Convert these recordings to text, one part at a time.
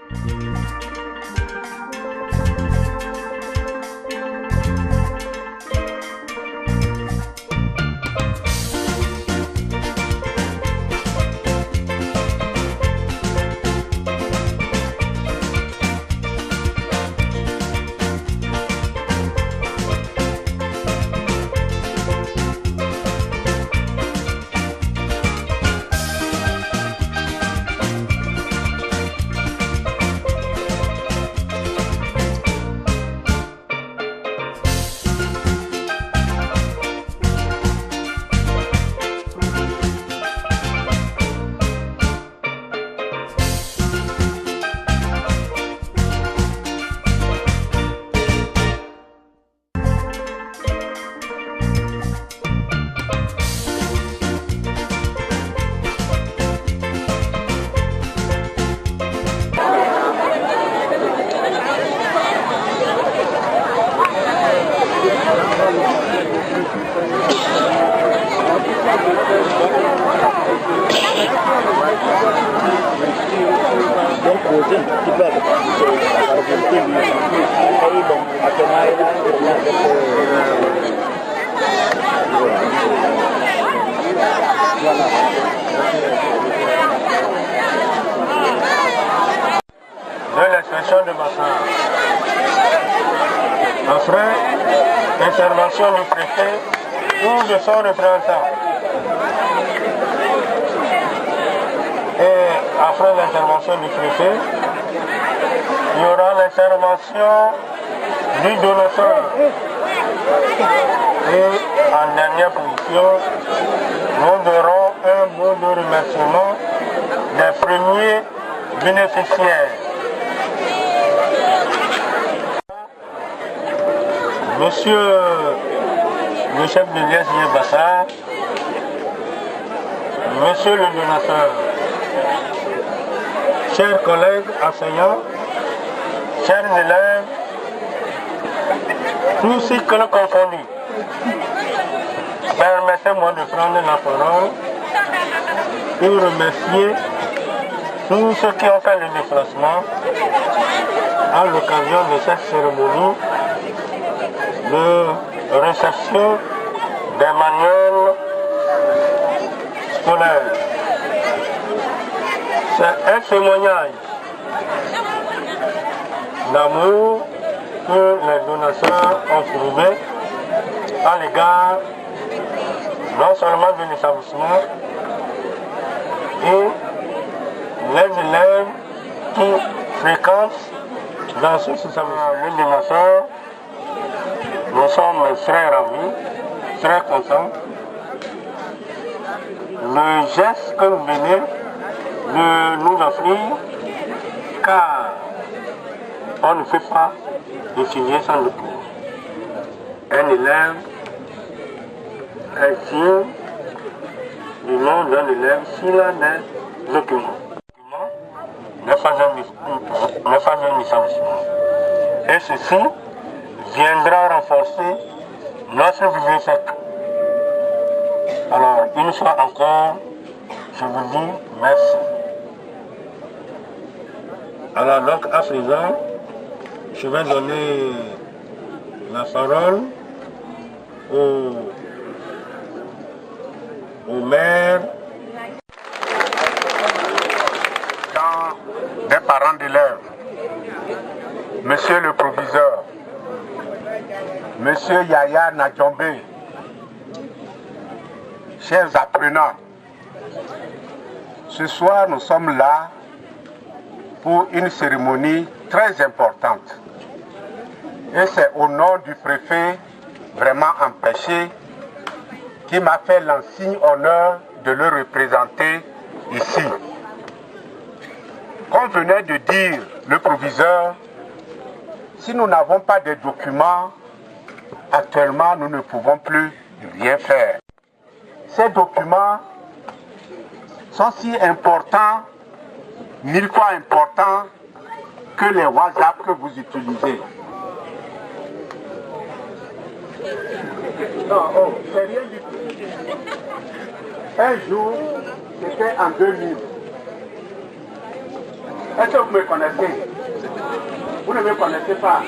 De l'expression de Bassin. Après, intervention du préfet ou de son représentant. Et après l'intervention du préfet, il y aura l'intervention du donateur. Et en dernière position, nous aurons un mot de remerciement des premiers bénéficiaires. Monsieur le chef de l'ISG Bassar, monsieur le donateur, chers collègues enseignants, chers élèves, tous cycles confondus, permettez-moi de prendre la parole pour remercier tous ceux qui ont fait le déplacement à l'occasion de cette cérémonie de réception des manuels scolaires. C'est un témoignage d'amour que les donateurs ont trouvé à l'égard non seulement de l'établissement et les élèves qui fréquentent dans ce établissement. Les donateurs, nous sommes très ravis, très contents. Le geste que vous venez de nous offrir, car on ne fait pas de filière sans le cours. Un élève est sûr du nom d'un élève s'il a des documents. N'est pas un établissement. Et ceci viendra renforcer notre bibliothèque. Alors, une fois encore, je vous dis merci. Alors, donc, à présent, je vais donner la parole au maire. Des parents d'élèves, monsieur le proviseur, monsieur Yaya Nadjombe, chers apprenants, ce soir nous sommes là pour une cérémonie très importante. Et c'est au nom du préfet vraiment empêché qui m'a fait l'insigne honneur de le représenter ici. Comme venait de dire le proviseur, si nous n'avons pas de documents, actuellement nous ne pouvons plus rien faire. Ces documents sont si importants, 1000 fois importants, que les WhatsApp que vous utilisez. Non, c'est rien du tout. Un jour, c'était en 2000. Est-ce que vous me connaissez? Vous ne me connaissez pas?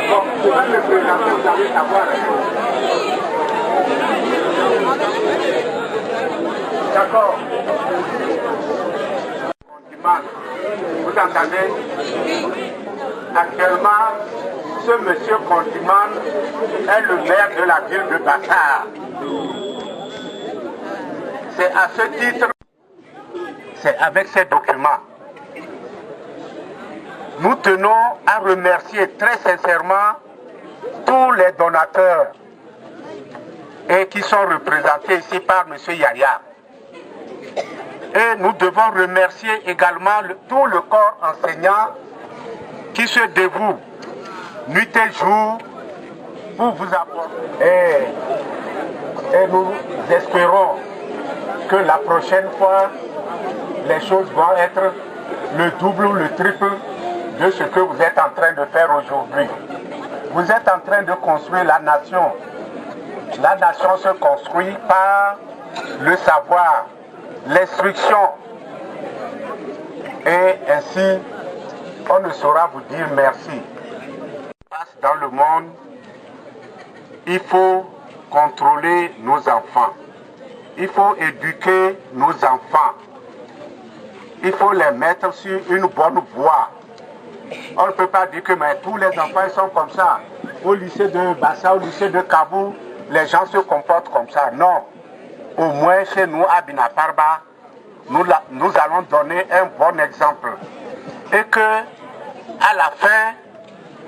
Bon, je vais me présenter, vous allez savoir. D'accord. Vous entendez? Actuellement, ce monsieur Condiman est le maire de la ville de Dakar. C'est à ce titre, c'est avec ces documents. Nous tenons à remercier très sincèrement tous les donateurs et qui sont représentés ici par M. Yaya. Et nous devons remercier également tout le corps enseignant qui se dévoue nuit et jour pour vous apporter. Et nous espérons que la prochaine fois, les choses vont être le double ou le triple de ce que vous êtes en train de faire aujourd'hui. Vous êtes en train de construire la nation. La nation se construit par le savoir, l'instruction. Et ainsi, on ne saura vous dire merci. Dans le monde, il faut contrôler nos enfants. Il faut éduquer nos enfants. Il faut les mettre sur une bonne voie. On ne peut pas dire que mais tous les enfants sont comme ça. Au lycée de Bassa, au lycée de Kaboul, les gens se comportent comme ça. Non. Au moins chez nous, à Binaparba, nous allons donner un bon exemple. Et que, à la fin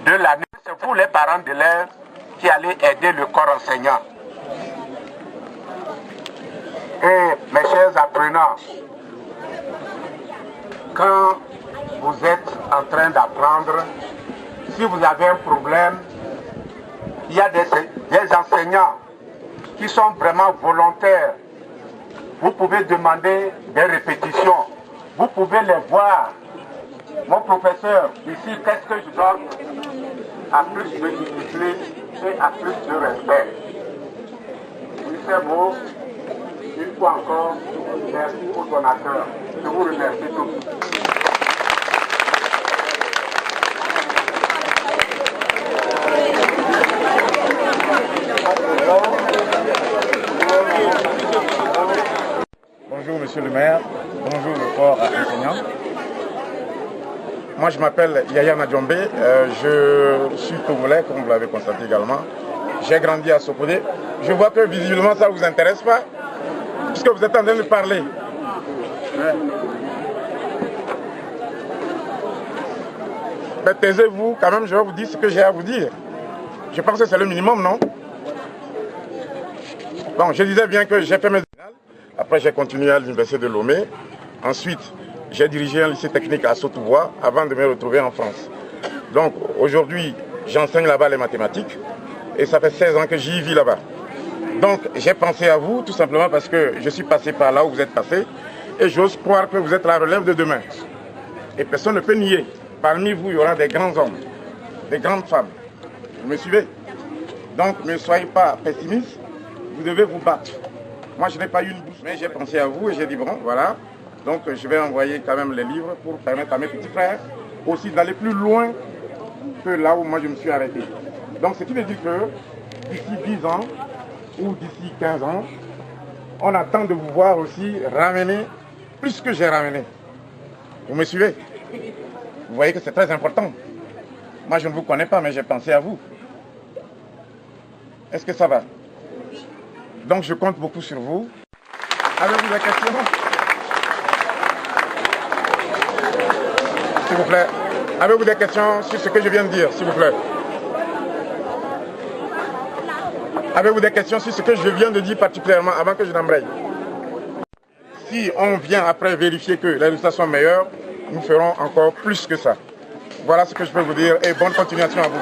de l'année, c'est vous les parents d'élèves qui allez aider le corps enseignant. Et mes chers apprenants, quand vous êtes en train d'apprendre, si vous avez un problème, il y a des enseignants qui sont vraiment volontaires. Vous pouvez demander des répétitions. Vous pouvez les voir. Mon professeur, ici, qu'est-ce que je donne à plus de discipline et à plus de respect? Oui, ces mots, une fois encore, merci aux donateurs. Je vous remercie tous. Bonjour Monsieur le maire, bonjour le corps enseignant. Moi je m'appelle Yaya Nadjombe, je suis congolais comme vous l'avez constaté également. J'ai grandi à Sokode. Je vois que visiblement ça ne vous intéresse pas, puisque vous êtes en train de parler. Ouais. Ben, taisez-vous, quand même je vais vous dire ce que j'ai à vous dire. Je pense que c'est le minimum, non? Bon, je disais bien que j'ai fait mes études. Après, j'ai continué à l'université de Lomé. Ensuite, j'ai dirigé un lycée technique à Sautouvois avant de me retrouver en France. Donc, aujourd'hui, j'enseigne là-bas les mathématiques. Et ça fait 16 ans que j'y vis là-bas. Donc, j'ai pensé à vous tout simplement parce que je suis passé par là où vous êtes passé. Et j'ose croire que vous êtes la relève de demain. Et personne ne peut nier. Parmi vous, il y aura des grands hommes, des grandes femmes. Vous me suivez? Donc, ne soyez pas pessimiste. Vous devez vous battre. Moi, je n'ai pas eu une bouche, mais j'ai pensé à vous et j'ai dit, bon, voilà. Donc, je vais envoyer quand même les livres pour permettre à mes petits frères aussi d'aller plus loin que là où moi je me suis arrêté. Donc, ce qui veut dire que d'ici 10 ans ou d'ici 15 ans, on attend de vous voir aussi ramener plus que j'ai ramené. Vous me suivez? Vous voyez que c'est très important. Moi, je ne vous connais pas, mais j'ai pensé à vous. Est-ce que ça va? Donc, je compte beaucoup sur vous. Avez-vous des questions? S'il vous plaît. Avez-vous des questions sur ce que je viens de dire, s'il vous plaît? Avez-vous des questions sur ce que je viens de dire particulièrement avant que je n'embraye? Si on vient après vérifier que les résultats sont meilleurs, nous ferons encore plus que ça. Voilà ce que je peux vous dire et bonne continuation à vous.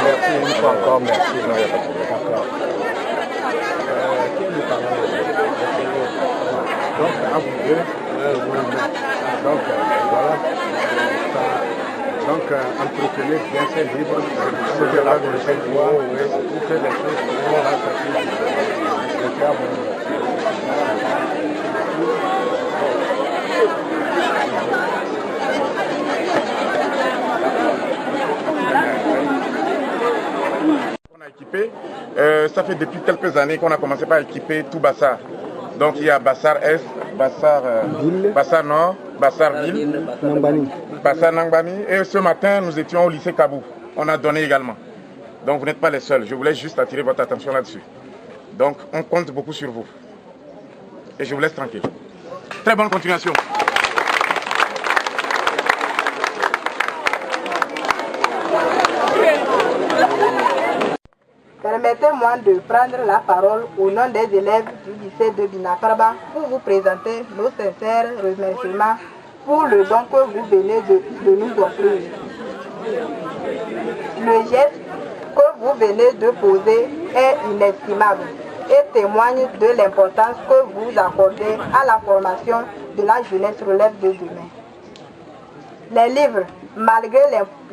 Merci une fois encore, merci. Donc, à vous deux. Donc, voilà. Donc, entretenez bien ces livres, c'est de là que je vois pour que les choses vont là, c'est très bon. Équipé. Ça fait depuis quelques années qu'on a commencé par équiper tout Bassar. Donc il y a Bassar Est, Bassar Nord, Bassar Ville, Bassar Nangbani. Et ce matin, nous étions au lycée Kabou. On a donné également. Donc vous n'êtes pas les seuls. Je voulais juste attirer votre attention là-dessus. Donc on compte beaucoup sur vous. Et je vous laisse tranquille. Très bonne continuation. Permettez-moi de prendre la parole au nom des élèves du lycée de Binakarba pour vous présenter nos sincères remerciements pour le don que vous venez de nous offrir. Le geste que vous venez de poser est inestimable et témoigne de l'importance que vous accordez à la formation de la jeunesse relève de demain. Les livres, malgré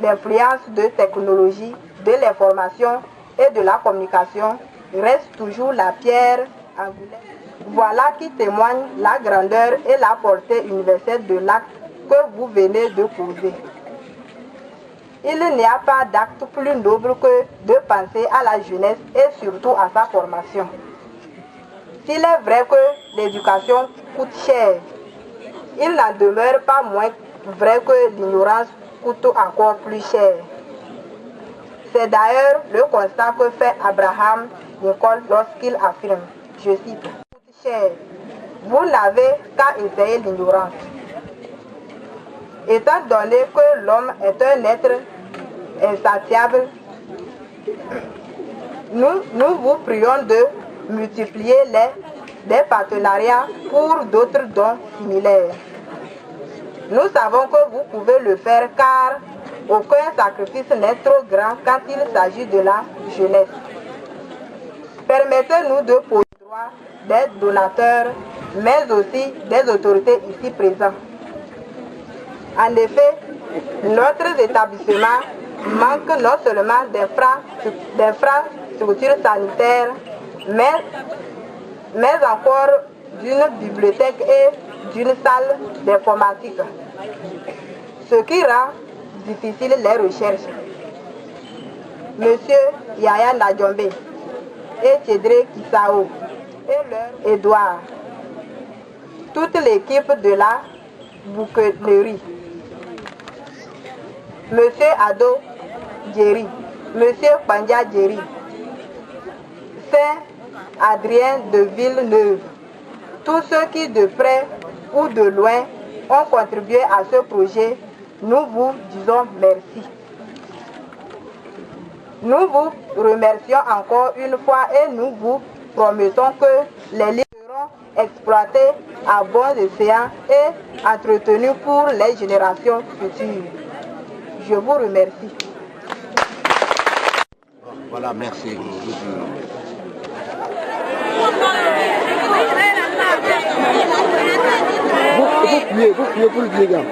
l'influence de technologie, de l'information et de la communication, restent toujours la pierre angulaire. Voilà qui témoigne la grandeur et la portée universelle de l'acte que vous venez de poser. Il n'y a pas d'acte plus noble que de penser à la jeunesse et surtout à sa formation. S'il est vrai que l'éducation coûte cher, il n'en demeure pas moins vrai que l'ignorance coûte encore plus cher. C'est d'ailleurs le constat que fait Abraham Lincoln lorsqu'il affirme, je cite, « coûte cher, vous n'avez qu'à essayer l'ignorance. » Étant donné que l'homme est un être insatiable, nous vous prions de multiplier les partenariats pour d'autres dons similaires. Nous savons que vous pouvez le faire car aucun sacrifice n'est trop grand quand il s'agit de la jeunesse. Permettez-nous de poser le droit des donateurs, mais aussi des autorités ici présentes. En effet, notre établissement manque non seulement d'infrastructures sanitaires, mais encore d'une bibliothèque et d'une salle d'informatique, ce qui rend difficile les recherches. Monsieur Yaya Nadjombe et Tchédré Kissao et leur Edouard, toute l'équipe de la bouquinerie, Monsieur Ado Djeri, Monsieur Pandja Djeri, Saint-Adrien de Villeneuve, tous ceux qui de près ou de loin ont contribué à ce projet, nous vous disons merci. Nous vous remercions encore une fois et nous vous promettons que les livres seront exploités à bon escient et entretenus pour les générations futures. Je vous remercie. Voilà, merci. Vous priez pour le dégât.